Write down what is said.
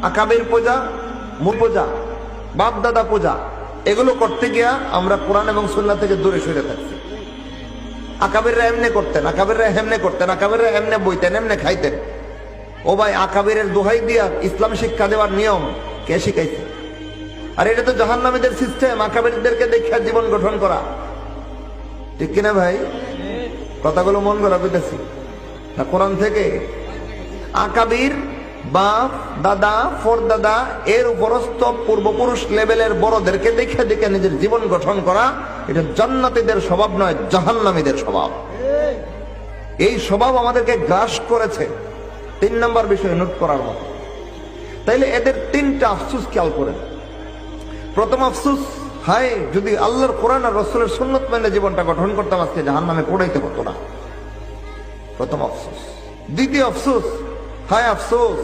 আকাবের পূজা, মূল পূজা, বাপ দাদা পূজা, এগুলো করতে গিয়া আমরা কোরআন এবং সুন্নাহ থেকে দূরে সরে থাকছি। আকাবিররা এমনি করতেন, আকাবিররা হেমনে করতেন, আকাবিররা এমনে বইতেন, এমনে খাইতেন। ও ভাই, আকাবিরের দোহাই দিয়া ইসলাম শিক্ষা দেওয়ার নিয়ম কে শিখাইছে? আর এটা তো জাহান্নামীদের সিস্টেম, আকাবিরদেরকে দেখে জীবন গঠন করা। ঠিক কিনা ভাই? কথাগুলো মন করা পেতেছি না কোরআন থেকে? আকাবির, বাপ দাদা, ফরদাদা, এর উপরস্থ পূর্বপুরুষ লেভেলের বড়দেরকে দেখে দেখে নিজের জীবন গঠন করা, এটা জান্নাতীদের স্বভাব নয়, জাহান্নামীদের স্বভাব। এই স্বভাব আমাদেরকে গ্রাস করেছে। 3 নম্বর বিষয় নোট করার মতো। তাইলে এদের 3টা আফসোস খেয়াল করেন। প্রথম আফসোস, হায় যদি আল্লাহর কোরআন আর রাসূলের সুন্নাত মেনে জীবনটা গঠন করতাম, আজকে জাহান্নামে পড়াইতে হতো না। প্রথম আফসোস। দ্বিতীয় আফসোস, হায় আফসোস